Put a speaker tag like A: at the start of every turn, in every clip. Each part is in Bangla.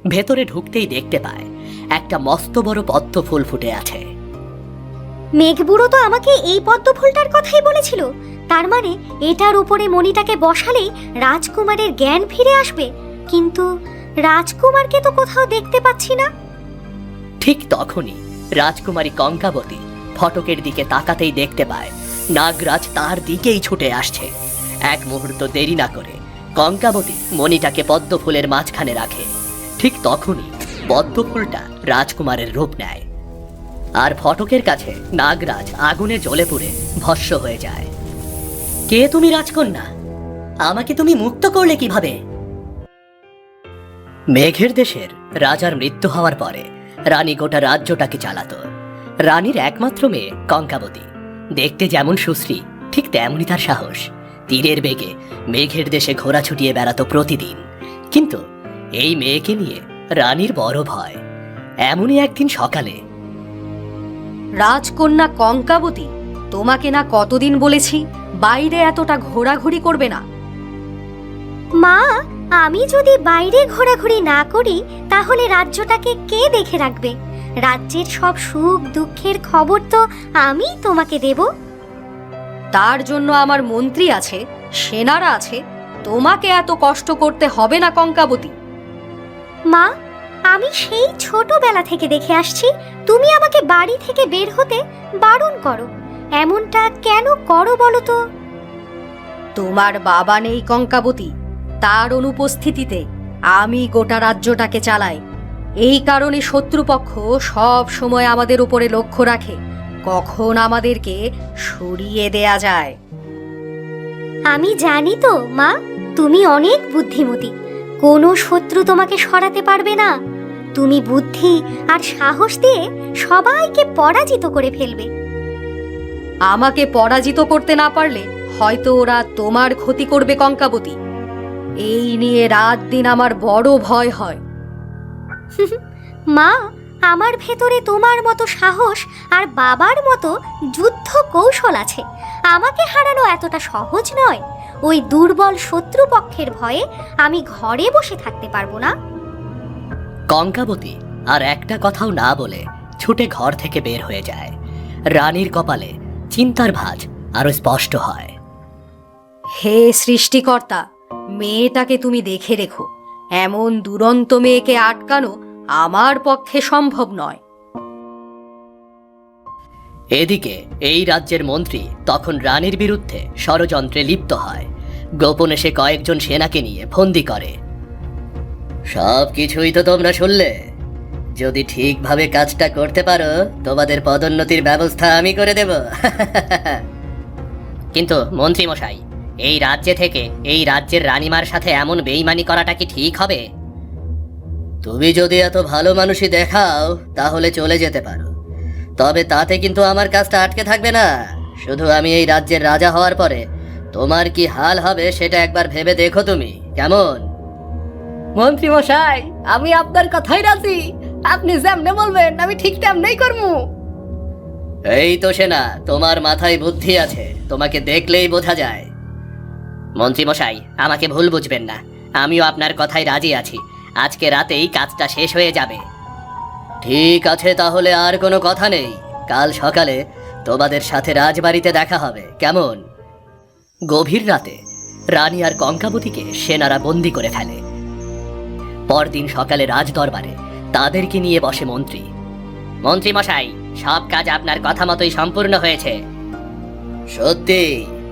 A: ভেতরে ঢুকতেই দেখতে পায় একটা মস্ত বড় পদ্ম ফুল ফুটে আছে।
B: মেঘবুড়ো তো আমাকে এই পদ্ম ফুলটার কথাই বলেছিল। তার মানে এটার উপরে মণিটাকে বসালেই রাজকুমারের জ্ঞান ফিরে আসবে। কিন্তু রাজকুমারকে তো কোথাও দেখতে পাচ্ছি না।
A: ঠিক তখনই রাজকুমারী কঙ্কাবতী ফটকের দিকে তাকাতেই দেখতে পায় নাগরাজ তার দিকেই ছুটে আসছে। এক মুহূর্ত দেরি না করে কঙ্কাবতী মণিটাকে পদ্ম ফুলের মাঝখানে রাখে। ঠিক তখনই পদ্ম ফুলটা রাজকুমারের রূপ নেয়, আর ফটকের কাছে নাগরাজ আগুনে জ্বলে পুড়ে ভস্ম হয়ে যায়। কে তুমি রাজকন্যা? আমাকে তুমি মুক্ত করলে কিভাবে? মেঘের দেশের রাজার মৃত্যু হওয়ার পরে রানী গোটা রাজ্যটাকে চালাতো। রানীর একমাত্র মেয়ে কঙ্কাবতী দেখতে যেমন সুশ্রী, ঠিক তেমনই তার সাহস। তীরের বেগে মেঘের দেশে ঘোড়া ছুটিয়ে বেড়াতো প্রতিদিন। কিন্তু এই মেয়েকে নিয়ে রানীর বড় ভয়। এমনই একদিন সকালে,
C: রাজকন্যা কঙ্কাবতী, তোমাকে না কতদিন বলেছি বাইরে এতটা ঘোরাঘুরি করবে না?
B: মা, আমি যদি বাইরে ঘোরাঘুরি না করি তাহলে রাজ্যটাকে কে দেখে রাখবে? রাজ্যের সব সুখ দুঃখের খবর তো আমি তোমাকে দেব।
C: তার জন্য আমার মন্ত্রী আছে, সেনারা আছে, তোমাকে এত কষ্ট করতে হবে না কঙ্কাবতী।
B: মা, আমি সেই ছোটবেলা থেকে দেখে আসছি তুমি আমাকে বাড়ি থেকে বের হতে বারণ করো। এমনটা কেন করো বলো তো?
C: তোমার বাবা নেই কঙ্কাবতী, তার অনুপস্থিতিতে আমি গোটা রাজ্যটাকে চালাই। এই কারণে শত্রুপক্ষ সব সময় আমাদের উপরে লক্ষ্য রাখে, কখন আমাদেরকে সরিয়ে দেয়া যায়।
B: আমি জানি তো মা, তুমি অনেক বুদ্ধিমতী। কোনো শত্রু তোমাকে সরাতে পারবে না। তুমি বুদ্ধি আর সাহস দিয়ে সবাইকে পরাজিত করে ফেলবে।
C: আমাকে পরাজিত করতে না পারলে হয়তো ওরা তোমার ক্ষতি করবে কঙ্কাবতী। এই নিয়ে রাত দিন আমার বড় ভয় হয়।
B: মা, আমার ভেতরে তোমার মতো সাহস আর বাবার মতো যুদ্ধ কৌশল আছে। আমাকে হারানো এতটা সহজ নয়। ওই দুর্বল শত্রুপক্ষের ভয়ে আমি ঘরে বসে থাকতে পারবো না।
A: কঙ্কাবতী আর একটা কথাও না বলে ছুটে ঘর থেকে বের হয়ে যায়। রানীর কপালে চিন্তার ভাঁজ আরো স্পষ্ট হয়।
C: হে সৃষ্টিকর্তা, মেয়েটাকে তুমি দেখে রেখো। এমন দুরন্ত মেয়েকে আটকানো আমার পক্ষে সম্ভব নয়।
A: এদিকে এই রাজ্যের মন্ত্রী তখন রানীর বিরুদ্ধে ষড়যন্ত্রে লিপ্ত হয়। গোপনে সে কয়েকজন সেনাকে নিয়ে ফন্দি করে। সব কিছুই তো তোমরা শুনলে। যদি ঠিকভাবে কাজটা করতে পারো, তোমাদের পদোন্নতির ব্যবস্থা আমি করে দেব। কিন্তু মন্ত্রী মশাই, এই রাজ্যে থেকে এই রাজ্যের রানীমার সাথে এমন বেইমানি করাটা কি ঠিক হবে? তুমি যদি এত ভালো মানুষই দেখাও তাহলে চলে যেতে পারো, তবে তাতে কিন্তু আমার কাজটা আটকে থাকবে না। শুধু আমি এই রাজ্যের রাজা হওয়ার পরে তোমার কি হাল হবে সেটা একবার ভেবে দেখো তুমি, কেমন? মন্ত্রী মশাই, আমি আপনার কথাই রাজি। আপনি যেমনে বলবেন আমি ঠিক তেমনই করবো। এই তো সেনা, তোমার মাথায় বুদ্ধি আছে, তোমাকে দেখলেই বোঝা যায়। মন্ত্রী মশাই, আমাকে ভুল বুঝবেন না, আমিও আপনার কথাই রাজি আছি। আজকে রাতেই কাজটা শেষ হয়ে যাবে। ঠিক আছে, তাহলে আর কোনো কথা নেই। কাল সকালে তোমাদের সাথে রাজবাড়িতে দেখা হবে, কেমন? গভীর রাতে রানী আর কঙ্কাবতীকে সেনারা বন্দি করে ফেলে। পরদিন সকালে রাজদরবারে তাদেরকে নিয়ে বসে মন্ত্রী। মন্ত্রী মশাই, সব কাজ আপনার কথা মতোই সম্পূর্ণ হয়েছে। সত্যি?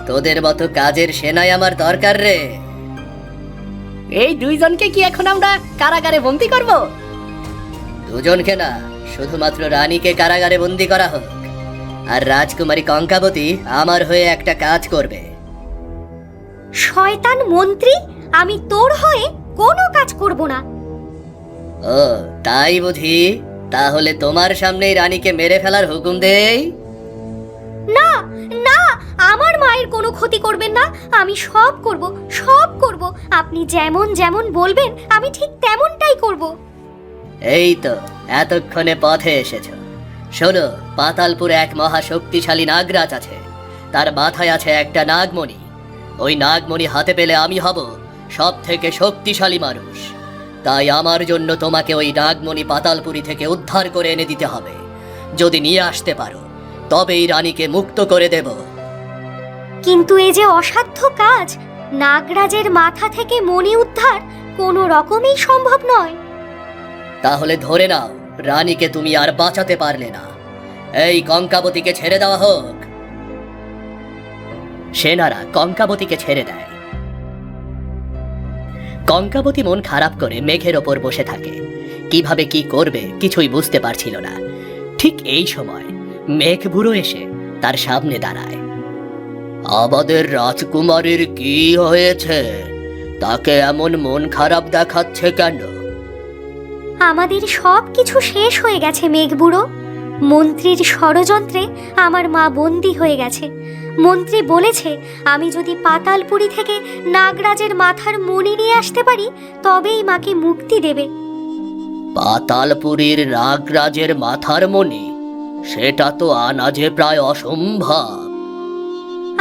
A: তোদের মতো কাজের সেনাই আমার দরকার রে। এই দুইজনকে কি এখন আমরা কারাগারে বন্দি করব? দুজনকে না, শুধুমাত্র রানীকে কারাগারে বন্দি করা হোক, আর রাজকুমারী কঙ্কাবতী আমার হয়ে একটা কাজ করবে।
B: শয়তান মন্ত্রী, আমি তোর হয়ে কোনো কাজ করব না।
A: ও তাই বুঝি? তাহলে তোমার সামনেই রানীকে মেরে ফেলার হুকুম দেই।
B: না না, আমার মায়ের কোনো ক্ষতি করবেন না। আমি সব করব, সব করব। আপনি যেমন যেমন বলবেন আমি ঠিক তেমনটাই করব।
A: এই তো এতক্ষণে পথে এসেছ। শোনো, পাতালপুরে এক মহাশক্তিশালী নাগরাজ আছে। তার মাথায় আছে একটা নাগমণি। ওই নাগমণি হাতে পেলে আমি হব সব থেকে শক্তিশালী মানুষ। তাই আমার জন্য তোমাকে ওই নাগমণি পাতালপুরী থেকে উদ্ধার করে এনে দিতে হবে। যদি নিয়ে আসতে পারো তবেই রানীকে মুক্ত করে দেব।
B: কিন্তু এ যে অসাধ্য কাজ, নাগরাজের মাথা থেকে মণি উদ্ধার কোনো রকমেই সম্ভব নয়।
A: তাহলে ধরে নাও রানীকে তুমি আর বাঁচাতে পারলে না। এই কঙ্কাবতীকে ছেড়ে দেওয়া হোক। সেনারা কঙ্কাবতীকে ছেড়ে দেয়। কঙ্কাবতী মন খারাপ করে মেঘের ওপর বসে থাকে। কিভাবে কি করবে কিছুই বুঝতে পারছিল না। ঠিক এই সময় মেঘ বুড়ো এসে তার সামনে দাঁড়ায়। আমাদের রাজকুমারীর কি হয়েছে? তাকে এমন মন খারাপ দেখাচ্ছে কেন?
B: আমাদের সব কিছু শেষ হয়ে গেছে মেঘবুড়ো। মন্ত্রীর ষড়যন্ত্রে আমার মা বন্দী হয়ে গেছে। মন্ত্রী বলেছে আমি যদি পাতালপুরী থেকে নাগরাজের মাথার মণি নিয়ে আসতে পারি তবেই মাকে মুক্তি দেবে।
A: পাতালপুরীর নাগরাজের মাথার মণি? সেটা তো আনা যে প্রায় অসম্ভব।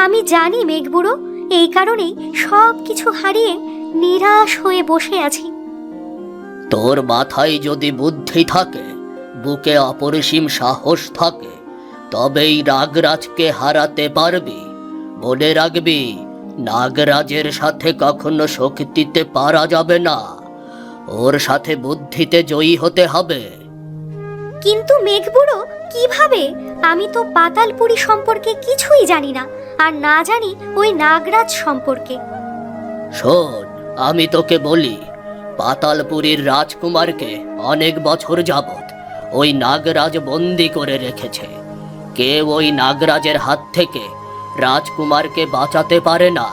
B: আমি জানি মেঘবুড়ো, এই কারণেই সব কিছু হারিয়ে নিরাশ হয়ে বসে আছি।
A: তোর মাথায় যদি বুদ্ধি থাকে, বুকে অপরিসীম সাহস থাকে, তবেই নাগরাজকে হারাতে পারবি। মনে রাখবি, নাগরাজের সাথে কখনো শক্তিতে পারা যাবে না, ওর সাথে বুদ্ধিতে জয়ী হতে হবে।
B: কিন্তু মেঘবুড়ো, কিভাবে? আমি তো পাতালপুরী সম্পর্কে কিছুই জানি না, আর না জানি ওই নাগরাজ সম্পর্কে।
A: শোন, আমি তোকে বলি, পাতালপুরীর রাজকুমারকে অনেক বছর যাবত ওই নাগরাজ বন্দি করে রেখেছে। কেউ ওই নাগরাজের হাত থেকে রাজকুমারকে বাঁচাতে পারে না।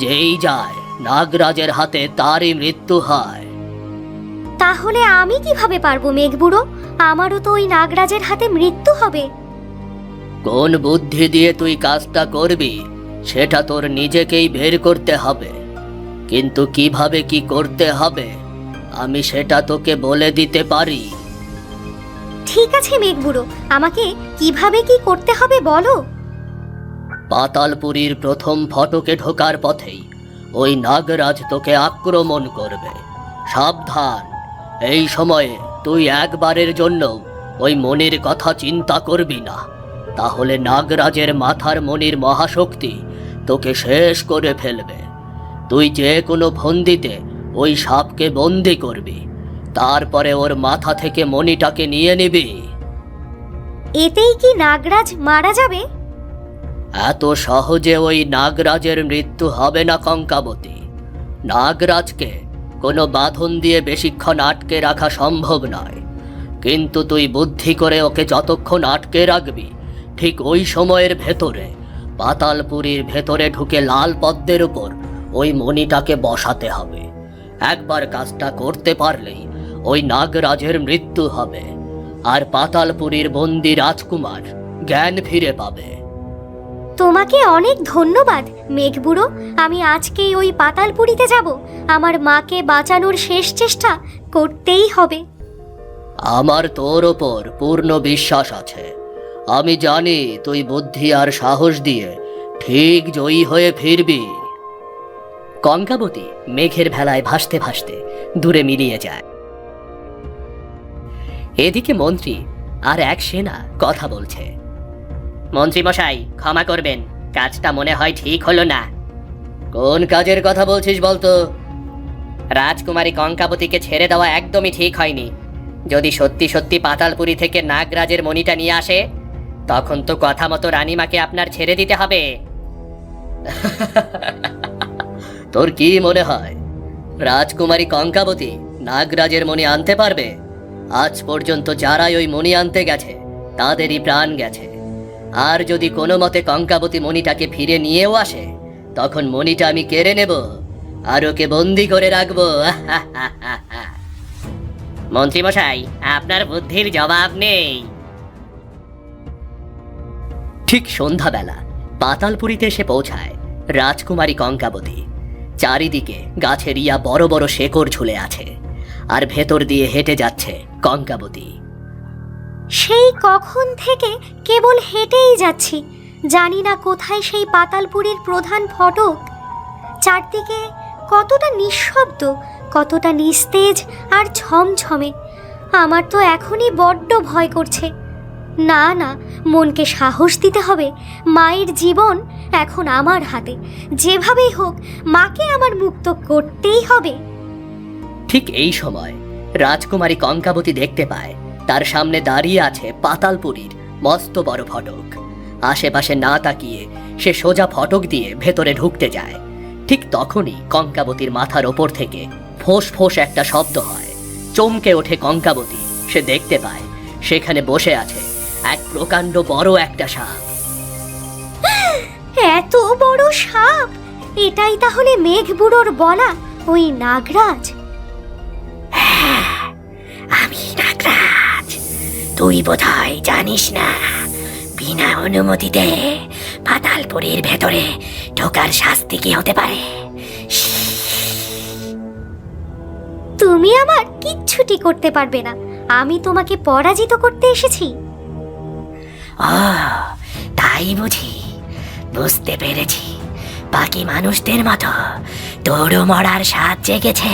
A: যেই যায় নাগরাজের হাতে তারই মৃত্যু হয়।
B: তাহলে আমি কিভাবে পারবো মেঘবুড়ো? আমারও তো ওই নাগরাজের হাতে মৃত্যু হবে।
A: কোন বুদ্ধি দিয়ে তুই কাজটা করবি সেটা তোর নিজেকেই বের করতে হবে। কিন্তু কিভাবে কি করতে হবে আমি সেটা তোকে বলে দিতে পারি।
B: ঠিক আছে মেঘবুড়ো, আমাকে কিভাবে কি করতে হবে বলো।
A: পাতালপুরীর প্রথম ফটকে ঢোকার পথেই ওই নাগরাজ তোকে আক্রমণ করবে। সাবধান, এই সময়ে তুই একবারের জন্য ওই মনির কথা চিন্তা করবি না, তাহলে নাগরাজের মাথার মনির মহাশক্তি তোকে শেষ করে ফেলবে। তুই যে কোনো ফন্দিতে ওই সাপকে বন্দি করবি, তারপরে ওর মাথা থেকে মণিটাকে নিয়ে নিবি।
B: এতেই কি নাগরাজ মারা যাবে?
A: এত সহজে ওই নাগরাজের মৃত্যু হবে না কঙ্কাবতী। নাগরাজকে কোনো বাঁধন দিয়ে বেশিক্ষণ আটকে রাখা সম্ভব নয়, কিন্তু তুই বুদ্ধি করে ওকে যতক্ষণ আটকে রাখবি, ঠিক ওই সময়ের ভেতরে পাতালপুরীর ভেতরে ঢুকে লাল পদ্মের উপর ওই মণিটাকে বসাতে হবে। একবার কাজটা করতে পারলেই ওই নাগরাজের মৃত্যু হবে, আর পাতালপুরীর বন্দি রাজকুমার জ্ঞান ফিরে পাবে।
B: তোমাকে অনেক ধন্যবাদ মেঘবুড়ো। আমি আজকেই ওই পাতালপুরীতে যাব। আমার মাকে বাঁচানোর শেষ চেষ্টা করতেই হবে।
A: আমার তোর ওপর পূর্ণ বিশ্বাস আছে। আমি জানি তুই বুদ্ধি আর সাহস দিয়ে ঠিক জয়ী হয়ে ফিরবি। কঙ্কাবতী মেঘের ভেলায় ভাসতে ভাসতে দূরে মিলিয়ে যায়। এদিকে মন্ত্রী আর এক সেনা কথা বলছে। মন্ত্রী মশাই, ক্ষমা করবেন, কাজটা মনে হয় ঠিক হলো না। কোন কাজের কথা বলছিস বলতো? রাজকুমারী কঙ্কাবতীকে ছেড়ে দেওয়া একদমই ঠিক হয়নি। যদি সত্যি সত্যি পাতালপুরী থেকে নাগরাজের মণিটা নিয়ে আসে, তখন তো কথা মতো রানীমাকে আপনার ছেড়ে দিতে হবে। তোর কি মনে হয় রাজকুমারী কঙ্কাবতী নাগরাজের মণি আনতে পারবে? আজ পর্যন্ত যারাই ওই মণি আনতে গেছে তাদেরই প্রাণ গেছে। আর যদি কোনো মতে কঙ্কাবতী মণিটাকে ফিরে নিয়েও আসে, তখন মণিটা আমি কেড়ে নেব আর ওকে বন্দি করে রাখবো। মন্ত্রীমশাই, আপনার বুদ্ধির জবাব নেই। ঠিক সন্ধ্যাবেলা পাতালপুরীতে এসে পৌঁছায় রাজকুমারী কঙ্কাবতী। চারিদিকে গাছের ইয়া বড় বড় শেকড় ঝুলে আছে, আর ভেতর দিয়ে হেঁটে যাচ্ছে কঙ্কাবতী।
B: সেই কখন থেকে কেবল হেঁটেই যাচ্ছি, জানি না কোথায় সেই পাতালপুরীর প্রধান ফটক। চারদিকে কতটা নিঃশব্দ, কতটা নিস্তেজ আর ছমছমে। আমার তো এখনই বড্ড ভয় করছে। না না, মনকে সাহস দিতে হবে। মায়ের জীবন এখন আমার হাতে, যেভাবেই হোক মাকে আমার মুক্ত করতেই হবে।
A: ঠিক এই সময় রাজকুমারী কঙ্কাবতী দেখতে পায় তার সামনে দাঁড়িয়ে আছে পাতালপুরীর মস্ত বড় ফটক। আশেপাশে না তাকিয়ে সে সোজা ফটক দিয়ে ভেতরে ঢুকতে যায়। ঠিক তখনই কঙ্কাবতীর মাথার ওপর থেকে ফোঁস ফোঁস একটা শব্দ হয়। চমকে ওঠে কঙ্কাবতী। সে দেখতে পায় সেখানে বসে আছে এক প্রকাণ্ড বড় একটা সাপ।
B: এত বড় সাপ! এটাই তাহলে মেঘবুড়োর বলা ওই নাগরাজ।
A: আমি নাগরাজ। তুই বোধহয় জানিস না, বিনা অনুমতিতে পাতালপুরীর ভেতরে ঢোকার শাস্তি কি হতে পারে।
B: তুমি আমার কিচ্ছুটি করতে পারবে না। আমি তোমাকে পরাজিত করতে এসেছি।
A: ও, তাই বুঝি? বুঝতে পেরেছি, বাকি মানুষদের মতো তোরও মরার স্বাদ জেগেছে।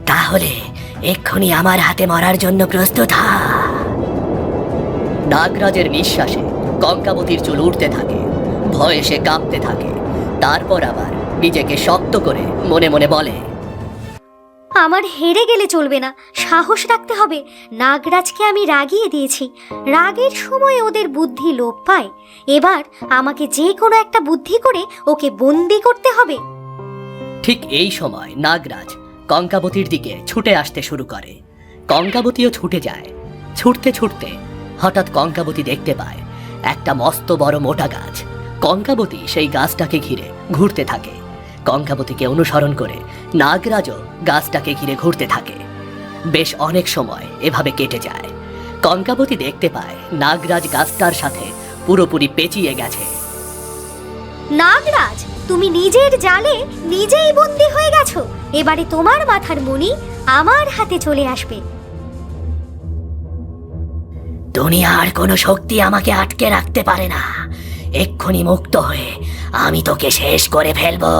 A: তাহলে এক্ষুনি আমার হাতে মরার জন্য প্রস্তুত হ। নাগরাজের নিঃশ্বাসে কঙ্কাবতীর চুল উঠতে থাকে, ভয়ে সে কাঁপতে থাকে। তারপর আবার নিজেকে শক্ত করে মনে মনে বলে,
B: আমার হেরে গেলে চলবে না, সাহস রাখতে হবে। নাগরাজকে আমি রাগিয়ে দিয়েছি, রাগের সময় ওদের বুদ্ধি লোপ পায়। এবার আমাকে যে কোনো একটা বুদ্ধি করে ওকে বন্দি করতে হবে।
A: ঠিক এই সময় নাগরাজ কঙ্কাবতীর দিকে ছুটে আসতে শুরু করে। কঙ্কাবতীও ছুটে যায়। ছুটতে ছুটতে হঠাৎ কঙ্কাবতী দেখতে পায় একটা মস্ত বড় মোটা গাছ। কঙ্কাবতী সেই গাছটাকে ঘিরে ঘুরতে থাকে। কঙ্কাবতীকে অনুসরণ করে নাগরাজও গাছটাকে ঘিরে ঘুরতে থাকে। বেশ অনেক সময় এভাবে কেটে যায়। কঙ্কাবতী দেখতে পায় নাগরাজ গাছটার সাথে পুরোপুরি পেঁচিয়ে গেছে।
B: নাগরাজ, তুমি নিজের জালে নিজেই বন্দি হয়ে গেছো। এবারে তোমার মাথার মণি আমার হাতে চলে আসবে।
A: দুনিয়ার কোনো শক্তি আমাকে আটকে রাখতে পারে না। এক্ষুনি মুক্ত হয়ে আমি তোকে শেষ করে ফেলবো।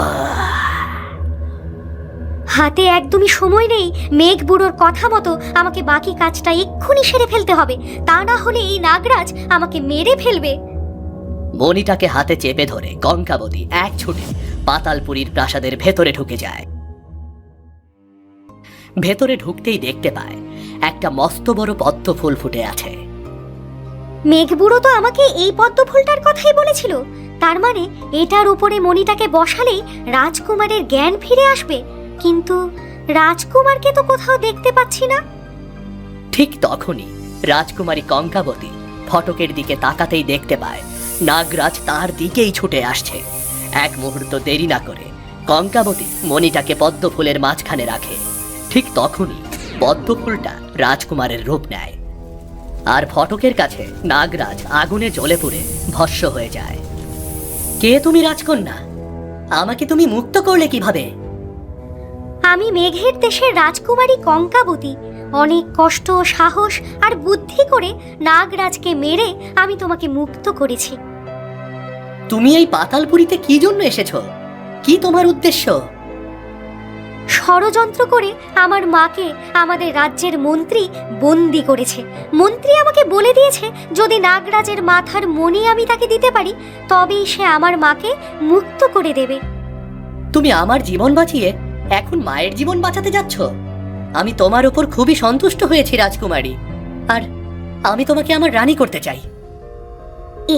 B: হাতে একদমই সময় নেই। মেঘবুড়োর কথা মতো আমাকে বাকি কাজটা এক্ষুনি সেরে ফেলতে হবে, তা না হলে এই নাগরাজ আমাকে মেরে ফেলবে।
A: মণিটাকে হাতে চেপে ধরে কঙ্কাবতী এক ছুটে পাতালপুরীর প্রাসাদের ভেতরে ঢুকে যায়। ভেতরে ঢুকতেই দেখতে পায় একটা মস্ত বড় পদ্ম ফুল ফুটে আছে।
B: মেঘবুড়ো তো আমাকে এই পদ্ম ফুলটার কথাই বলেছিল। তার মানে এটার উপরে মণিটাকে বসালেই রাজকুমারের জ্ঞান ফিরে আসবে। কিন্তু রাজকুমারকে তো কোথাও দেখতে পাচ্ছি না।
A: ঠিক তখনই রাজকুমারী কঙ্কাবতী ফটকের দিকে তাকাতেই দেখতে পায় নাগরাজ তার দিকেই ছুটে আসছে। এক মুহূর্ত দেরি না করে কঙ্কাবতী মণিটাকে পদ্ম ফুলের মাঝখানে রাখে। ঠিক তখনই পদ্ম ফুলটা রাজকুমারের রূপ নেয়, আর ফটকের কাছে নাগরাজ আগুনে জ্বলে পুড়ে ভস্ম হয়ে যায়। কে তুমি রাজকন্যা? আমাকে তুমি মুক্ত করলে কিভাবে?
B: আমি মেঘের দেশের রাজকুমারী কঙ্কাবতী। অনেক কষ্ট, সাহস আর বুদ্ধি করে নাগরাজকে মেরে আমি তোমাকে মুক্ত করেছি।
A: তুমি এই পাতালপুরীতে কি জন্য এসেছো? কি তোমার উদ্দেশ্য?
B: ষড়যন্ত্র করে আমার মাকে আমাদের রাজ্যের মন্ত্রী বন্দি করেছে। মন্ত্রী আমাকে বলে দিয়েছে যদি নাগরাজের মাথার মণি আমি তাকে দিতে পারি তবেই সে আমার মাকে মুক্ত করে দেবে।
A: তুমি আমার জীবন বাঁচিয়ে এখন মায়ের জীবন বাঁচাতে যাচ্ছ? আমি তোমার উপর খুবই সন্তুষ্ট হয়েছি রাজকুমারী, আর আমি তোমাকে আমার রানী করতে চাই।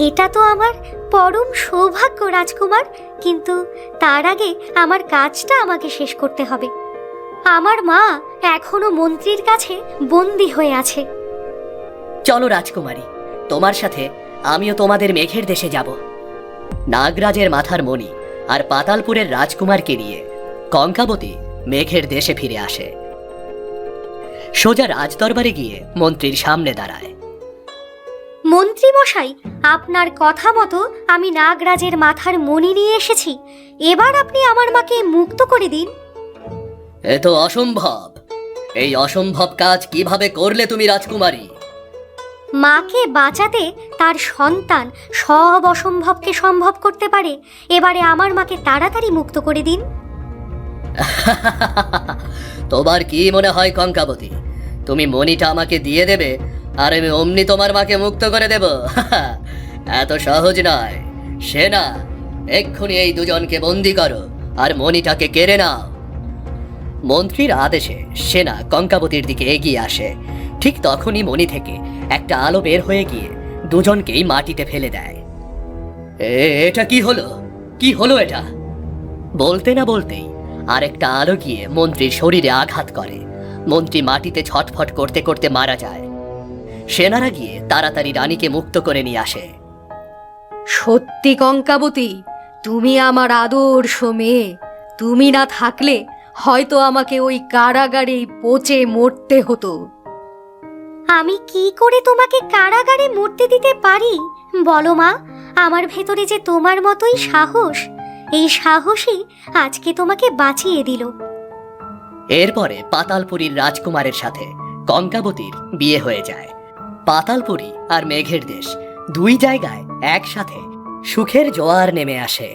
B: এটা তো আমার পরম সৌভাগ্য রাজকুমার, কিন্তু তার আগে আমার কাজটা আমাকে শেষ করতে হবে। আমার মা এখনো মন্ত্রীর কাছে বন্দী হয়ে আছে।
A: চলো রাজকুমারী, তোমার সাথে আমিও তোমাদের মেঘের দেশে যাব। নাগরাজের মাথার মণি আর পাতালপুরের রাজকুমারকে নিয়ে কঙ্কাবতী মেঘের দেশে ফিরে আসে। সোজা রাজদরবারে গিয়ে মন্ত্রীর সামনে দাঁড়ায়।
B: মন্ত্রী মশাই, আপনার কথা মতো আমি নাগরাজের মাথার মণি নিয়ে এসেছি। এবার আপনি আমার মাকে মুক্ত করে দিন।
A: এ তো অসম্ভব। এই অসম্ভব কাজ কিভাবে করলে তুমি রাজকুমারী?
B: মাকে বাঁচাতে তার সন্তান সব অসম্ভবকে সম্ভব করতে পারে। এবারে আমার মাকে তাড়াতাড়ি মুক্ত করে দিন।
A: তোমার কি মনে হয় কঙ্কাবতী, তুমি মণিটা আমাকে দিয়ে দেবে আর আমি অমনি তোমার মাকে মুক্ত করে দেব? এত সহজ নয়। সেনা, এক্ষুনি এই দুজনকে বন্দি করো আর মণিটাকে কেড়ে নাও। মন্ত্রীর আদেশে সেনা কঙ্কাবতীর দিকে এগিয়ে আসে। ঠিক তখনই মণি থেকে একটা আলো বের হয়ে গিয়ে দুজনকেই মাটিতে ফেলে দেয়। এটা কি হলো? কি হলো এটা? বলতে না বলতেই আরেকটা আলো গিয়ে মন্ত্রীর শরীরে আঘাত করে। মন্ত্রী মাটিতে ছটফট করতে করতে মারা যায়। সেনারা গিয়ে তাড়াতাড়ি রানীকে মুক্ত করে নিয়ে আসে।
C: সত্যি কঙ্কাবতী, তুমি আমার আদর্শ মেয়ে। তুমি না থাকলে হয়তো আমাকে ওই কারাগারেই পচে মরতে হতো।
B: আমি কি করে তোমাকে কারাগারে মরতে দিতে পারি বলো মা? আমার ভেতরে যে তোমার মতোই সাহস, এই সাহসই আজকে তোমাকে বাঁচিয়ে দিল।
A: এরপরে পাতালপুরীর রাজকুমারের সাথে কঙ্কাবতীর বিয়ে হয়ে যায়। পাতালপুরী আর মেঘের দেশ দুই জায়গায় একসাথে সুখের জোয়ার নেমে আসে।